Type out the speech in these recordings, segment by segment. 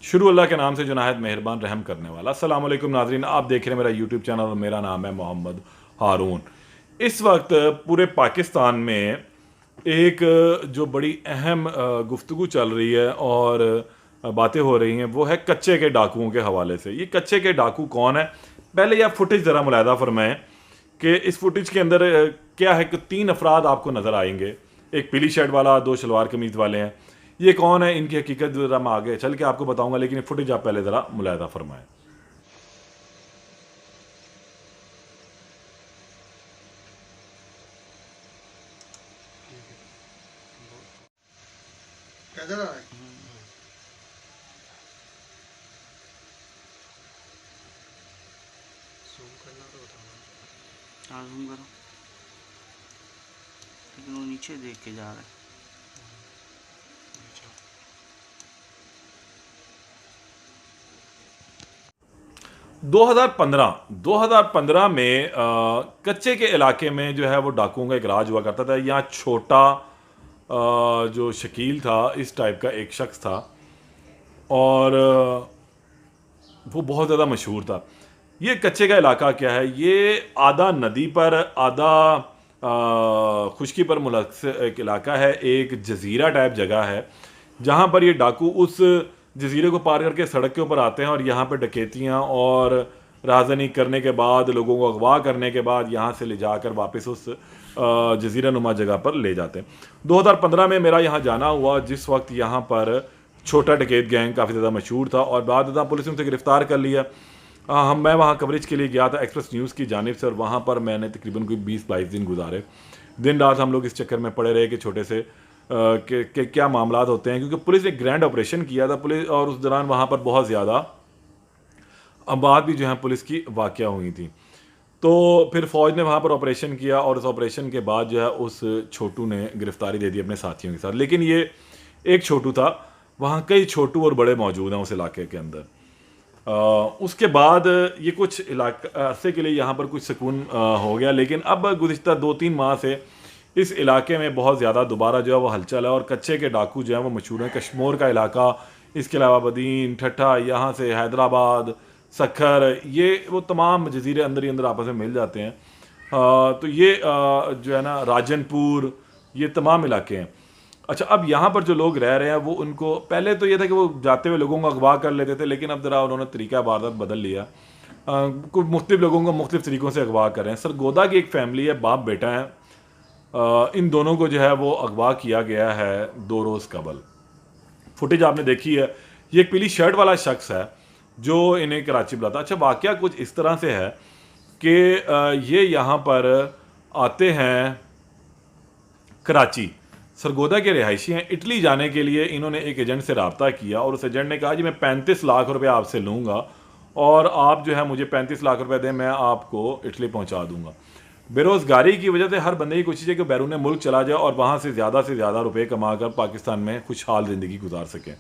शुरू अल्लाह के नाम से जो नहायत मेहरबान रहम करने वाला। अस्सलाम वालेकुम नाजरीन, आप देख रहे हैं मेरा यूट्यूब चैनल और मेरा नाम है मोहम्मद हारून। इस वक्त पूरे पाकिस्तान में एक जो बड़ी अहम गुफ्तगू चल रही है और बातें हो रही हैं वो है कच्चे के डाकुओं के हवाले से। ये कच्चे के डाकू कौन है, पहले यह फुटेज ज़रा मुलायदा फरमाएं कि इस फुटेज के अंदर क्या है कि 3 अफराद आपको नज़र आएंगे। एक पीली शर्ट वाला, 2 शलवार कमीज वाले हैं। ये कौन है, इनकी हकीकत ज़रा मैं आगे चल के आपको बताऊंगा, लेकिन ये फुटेज आप पहले ज़रा मुलायदा फरमाएं। कैसा रहा है? जूम करना तो बताना। हाँ जूम करो, लेकिन वो नीचे देख के जा रहा है। 2015 में कच्चे के इलाके में जो है वो डाकुओं का एक राज हुआ करता था। यहाँ छोटा जो शकील था, इस टाइप का एक शख्स था और वो बहुत ज़्यादा मशहूर था। ये कच्चे का इलाका क्या है, ये आधा नदी पर आधा खुश्की पर मुलतस एक इलाका है। एक जजीरा टाइप जगह है जहाँ पर ये डाकू उस जजीरे को पार करके सड़क के ऊपर आते हैं और यहाँ पर डकैतियाँ और राजनी करने के बाद, लोगों को अगवा करने के बाद यहाँ से ले जाकर वापस उस जजीरा नुमा जगह पर ले जाते हैं। 2015 में मेरा यहाँ जाना हुआ, जिस वक्त यहाँ पर छोटा डकैत गैंग काफ़ी ज़्यादा मशहूर था और बाद में पुलिस ने उसे गिरफ्तार कर लिया। मैं वहाँ कवरेज के लिए गया था एक्सप्रेस न्यूज़ की जानिब से और वहाँ पर मैंने तकरीबन कोई 20-22 दिन गुजारे। दिन रात हम लोग इस चक्कर में पड़े रहे कि छोटे से के क्या मामला होते हैं, क्योंकि पुलिस ने ग्रैंड ऑपरेशन किया था पुलिस, और उस दौरान वहाँ पर बहुत ज़्यादा अमवात भी जो है पुलिस की वाक़या हुई थी। तो फिर फ़ौज ने वहाँ पर ऑपरेशन किया और उस ऑपरेशन के बाद जो है उस छोटू ने गिरफ्तारी दे दी अपने साथियों के साथ। लेकिन ये एक छोटू था, वहाँ कई छोटू और बड़े मौजूद हैं उस इलाके के अंदर। उसके बाद ये कुछ अरसे के लिए यहाँ पर कुछ सुकून हो गया, लेकिन अब गुज़िश्ता 2-3 माह से इस इलाके में बहुत ज़्यादा दोबारा जो है वो हलचल है और कच्चे के डाकू जो है वो मशहूर हैं। कश्मोर का इलाका, इसके अलावा बदीन, ठट्ठा, यहाँ से हैदराबाद, सखर, ये वो तमाम जजीरे अंदर ही अंदर आपस में मिल जाते हैं। तो ये जो है ना राजनपुर, ये तमाम इलाके हैं। अच्छा, अब यहाँ पर जो लोग रह रहे हैं वो, उनको पहले तो ये था कि वो जाते हुए लोगों को अगवा कर लेते थे, लेकिन अब ज़रा उन्होंने तरीका वारदात बदल लिया। कुछ मुख्तलिफ लोगों को मुख्तलिफ तरीक़ों से अगवा कर रहे हैं। सरगोदा की एक फैमिली है, बाप बेटा है। इन दोनों को जो है वो अगवा किया गया है 2 रोज़ कबल। फुटेज आपने देखी है। ये एक पीली शर्ट वाला शख्स है जो इन्हें कराची बुलाता। अच्छा, वाक़या कुछ इस तरह से है कि ये यहाँ पर आते हैं कराची, सरगोदा के रिहायशी हैं। इटली जाने के लिए इन्होंने एक एजेंट से रब्ता किया और उस एजेंट ने कहा जी मैं 35 लाख रुपए आपसे लूँगा और आप जो है मुझे 35 लाख रुपए दें, मैं आपको इटली पहुँचा दूँगा। बेरोज़गारी की वजह से हर बंदे की कोशिश है कि बैरून मुल्क चला जाए और वहाँ से ज़्यादा रुपए कमा कर पाकिस्तान में खुशहाल ज़िंदगी गुजार सकें।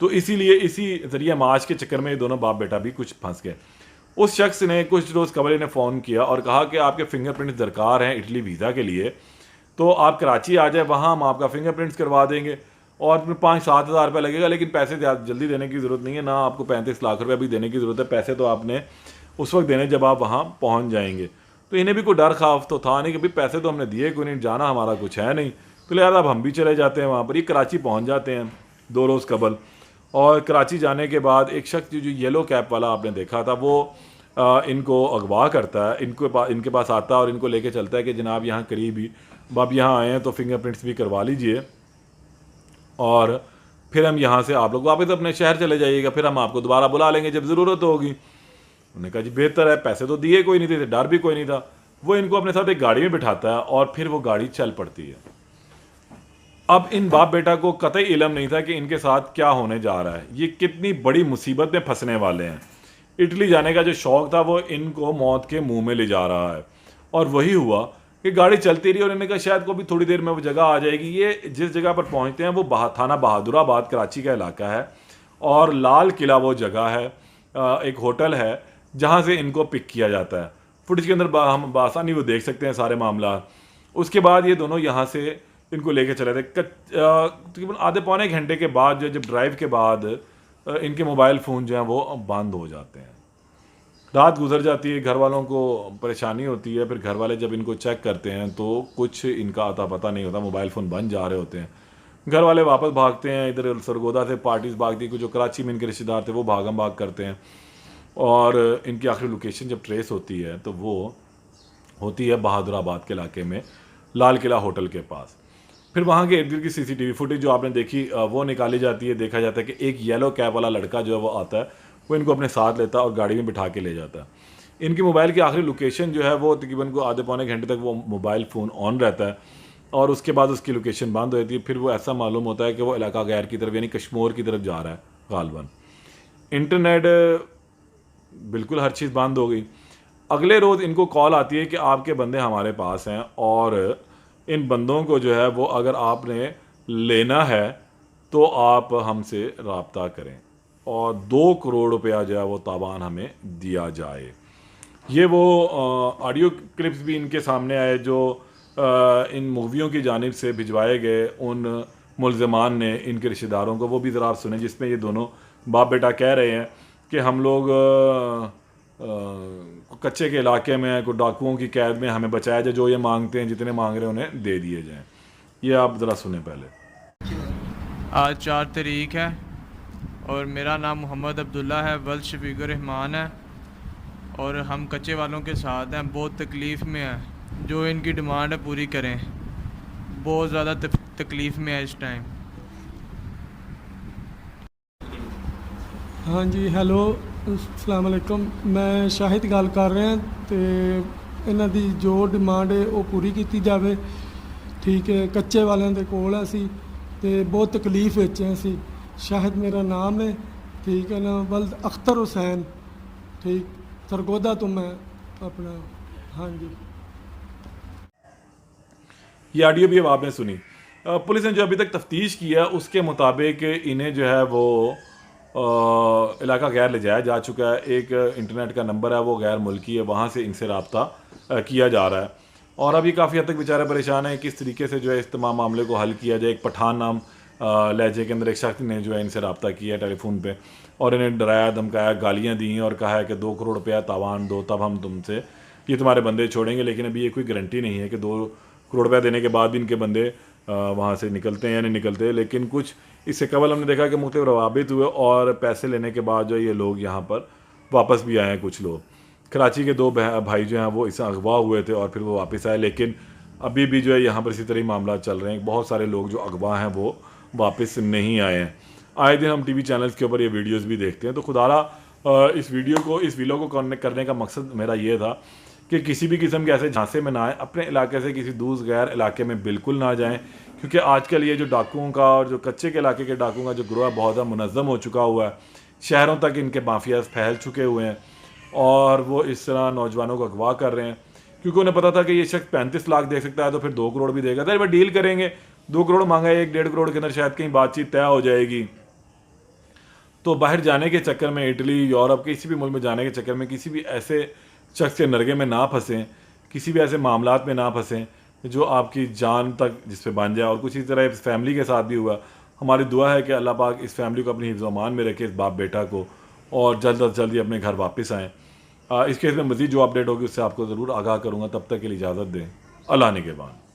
तो इसीलिए इसी ज़रिए माश के चक्कर में ये दोनों बाप बेटा भी कुछ फंस गए। उस शख्स ने कुछ रोज़ कबल इन्हें फ़ोन किया और कहा कि आपके फिंगरप्रिंट्स दरकार हैं इटली वीज़ा के लिए, तो आप कराची आ जाए, वहाँ हम आपका फिंगरप्रिंट्स करवा देंगे और 5-7 हज़ार रुपये लगेगा, लेकिन पैसे जल्दी देने की ज़रूरत नहीं है, ना आपको 35 लाख रुपये भी देने की ज़रूरत है। पैसे तो आपने उस वक्त देने जब आप वहाँ पहुँच जाएंगे। तो इन्हें भी कोई डर खौफ तो था नहीं कि भाई पैसे तो हमने दिए कोई नहीं, जाना हमारा कुछ है नहीं, तो लिहाजा अब हम भी चले जाते हैं वहाँ पर। ये कराची पहुँच जाते हैं 2 रोज़ कबल। और कराची जाने के बाद एक शख्स जो येलो कैप वाला आपने देखा था, वो इनको अगवा करता है, इनके पास आता है और इनको लेके चलता है कि जनाब यहाँ करीब ही अब यहाँ आए हैं तो फिंगरप्रिंट्स भी करवा लीजिए और फिर हम यहाँ से आप लोग वापस अपने शहर चले जाइएगा, फिर हम आपको दोबारा बुला लेंगे जब ज़रूरत होगी। उन्होंने कहा जी बेहतर है, पैसे तो दिए कोई नहीं थे, डर भी कोई नहीं था। वो इनको अपने साथ एक गाड़ी में बिठाता है और फिर वो गाड़ी चल पड़ती है। अब इन बाप बेटा को कतई इल्म नहीं था कि इनके साथ क्या होने जा रहा है, ये कितनी बड़ी मुसीबत में फंसने वाले हैं। इटली जाने का जो शौक़ था वो इनको मौत के मुंह में ले जा रहा है और वही हुआ कि गाड़ी चलती रही और इन्होंने कहा शायद को भी थोड़ी देर में वो जगह आ जाएगी। ये जिस जगह पर पहुंचते हैं वो थाना बहादुराबाद कराची का इलाका है और लाल किला वो जगह है, एक होटल है जहां से इनको पिक किया जाता है। फुटेज के अंदर हम आसानी वो देख सकते हैं सारे मामला। उसके बाद ये दोनों यहाँ से इनको लेके चले थे। तकरीबन आधे पौने घंटे के बाद जब ड्राइव के बाद इनके मोबाइल फ़ोन जो हैं वो बंद हो जाते हैं। रात गुजर जाती है, घर वालों को परेशानी होती है, फिर घर वाले जब इनको चेक करते हैं तो कुछ इनका अता पता नहीं होता, मोबाइल फ़ोन बंद जा रहे होते हैं। घर वाले वापस भागते हैं, इधर सरगोदा से पार्टीज भागती है, कुछ जो कराची में इनके रिश्तेदार थे वो भागम भाग करते हैं, और इनकी आखिरी लोकेशन जब ट्रेस होती है तो वो होती है बहादुराबाद के इलाके में लाल किला होटल के पास। फिर वहाँ के इर्द गिर्द की सीसीटीवी फुटेज जो आपने देखी वो निकाली जाती है। देखा जाता है कि एक येलो कैप वाला लड़का जो है वो आता है, वो इनको अपने साथ लेता है और गाड़ी में बिठा के ले जाता है। इनकी मोबाइल की आखिरी लोकेशन जो है वो तकरीबन को आधे पौने घंटे तक वो मोबाइल फ़ोन ऑन रहता है और उसके बाद उसकी लोकेशन बंद हो जाती है। फिर वो ऐसा मालूम होता है कि वो इलाका गैर की तरफ यानी कश्मीर की तरफ जा रहा है गालबन। इंटरनेट बिल्कुल हर चीज़ बंद हो गई। अगले रोज़ इनको कॉल आती है कि आपके बंदे हमारे पास हैं और इन बंदों को जो है वो अगर आपने लेना है तो आप हमसे रब्ता करें और 2 करोड़ रुपया जो है वो तावान हमें दिया जाए। ये वो ऑडियो क्लिप्स भी इनके सामने आए जो इन मूवियों की जानिब से भिजवाए गए उन मुल्ज़मान ने इनके रिश्तेदारों को, वो भी ज़रा आप सुने, जिसमें ये दोनों बाप बेटा कह रहे हैं कि हम लोग कच्चे के इलाके में कोई डाकुओं की कैद में हमें बचाया जाए, जो ये मांगते हैं जितने मांग रहे हैं उन्हें दे दिए जाएं। ये आप ज़रा सुने पहले। आज 4 तारीख है और मेरा नाम मोहम्मद अब्दुल्ला है, वल्द शफीकुर रहमान है और हम कच्चे वालों के साथ हैं। बहुत तकलीफ़ में है, जो इनकी डिमांड है पूरी करें। बहुत ज़्यादा तकलीफ़ में है इस टाइम। हाँ जी, ਹੈਲੋ अस्सलाम वालेकुम। मैं शाहिद ਗੱਲ ਕਰ ਰਿਹਾ ਤੇ ਇਹਨਾਂ ਦੀ ਜੋ ਡਿਮਾਂਡ ਹੈ ਉਹ ਪੂਰੀ ਕੀਤੀ ਜਾਵੇ। ਠੀਕ ਹੈ, ਕੱਚੇ ਵਾਲਿਆਂ ਦੇ ਕੋਲ ਅਸੀਂ ਤੇ ਬਹੁਤ ਤਕਲੀਫ ਵਿੱਚ ਹਾਂ ਅਸੀਂ। शाहिद मेरा नाम है, ठीक है ना, वल्द अख्तर हुसैन, ठीक, सरगोदा तो मैं अपना। हाँ जी, ये ऑडियो भी अब आपने सुनी। पुलिस ने जो अभी तक तफ्तीश किया उसके मुताबिक इन्हें जो है वो इलाका गैर ले जाया जा चुका है। एक इंटरनेट का नंबर है वो गैर मुल्की है, वहाँ से इनसे रब्ता किया जा रहा है और अभी काफ़ी हद तक बेचारे परेशान हैं किस तरीके से जो है इस तमाम मामले को हल किया जाए। एक पठान नाम लहजे के अंदर एक शख्स ने जो है इनसे रब्ता किया टेलीफोन पे और इन्हें डराया धमकाया, गालियाँ दी और कहा है कि 2 करोड़ रुपया तावान दो तब हम तुमसे ये तुम्हारे बंदे छोड़ेंगे। लेकिन अभी ये कोई गारंटी नहीं है कि 2 करोड़ रुपया देने के बाद भी इनके बंदे वहाँ से निकलते हैं या नहीं निकलते। लेकिन कुछ इससे कबल हमने देखा कि मुख्तलिफ रवाबित हुए और पैसे लेने के बाद जो ये लोग यहाँ पर वापस भी आए हैं। कुछ लोग कराची के 2 भाई जो हैं वो इससे अगवा हुए थे और फिर वो वापस आए, लेकिन अभी भी जो है यहाँ पर इसी तरह ही मामला चल रहे हैं। बहुत सारे लोग जो अगवा हैं वो वापस नहीं आए हैं। आए दिन हम टीवी चैनल्स के ऊपर ये वीडियोस भी देखते हैं। तो खुदारा इस वीडियो को करने का मकसद मेरा ये था कि किसी भी किस्म के ऐसे झांसे में ना आए, अपने इलाके से किसी दूसरे गैर इलाके में बिल्कुल ना जाएं, क्योंकि आजकल ये जो डाकुओं का और जो कच्चे के इलाके के डाकुओं का जो ग्रोह बहुत ज़्यादा मुनज़्ज़म हो चुका हुआ है, शहरों तक इनके माफिया फैल चुके हुए हैं और वो इस तरह नौजवानों को अगवा कर रहे हैं। क्योंकि उन्हें पता था कि ये शख्स 35 लाख दे सकता है तो फिर 2 करोड़ भी देगा, तो वह डील करेंगे। 2 करोड़ मांगा, 1-1.5 करोड़ के अंदर शायद कहीं बातचीत तय हो जाएगी। तो बाहर जाने के चक्कर में, इटली, यूरोप, किसी भी मुल्क में जाने के चक्कर में किसी भी ऐसे शख्स के नरगे में ना फंसें, किसी भी ऐसे मामलात में ना फंसें जो आपकी जान तक जिस पे बन जाए। और कुछ इसी तरह इस फैमिली के साथ भी हुआ। हमारी दुआ है कि अल्लाह पाक इस फैमिली को अपनी हिफ्ज़-ओ-अमान में रखे, इस बाप बेटा को, और जल्द अज जल्द ही अपने घर वापस आएँ। इस केस में मज़ीद जो अपडेट होगी उससे आपको ज़रूर आगाह करूँगा। तब तक के लिए इजाज़त दें। अल्लाह निगहबान।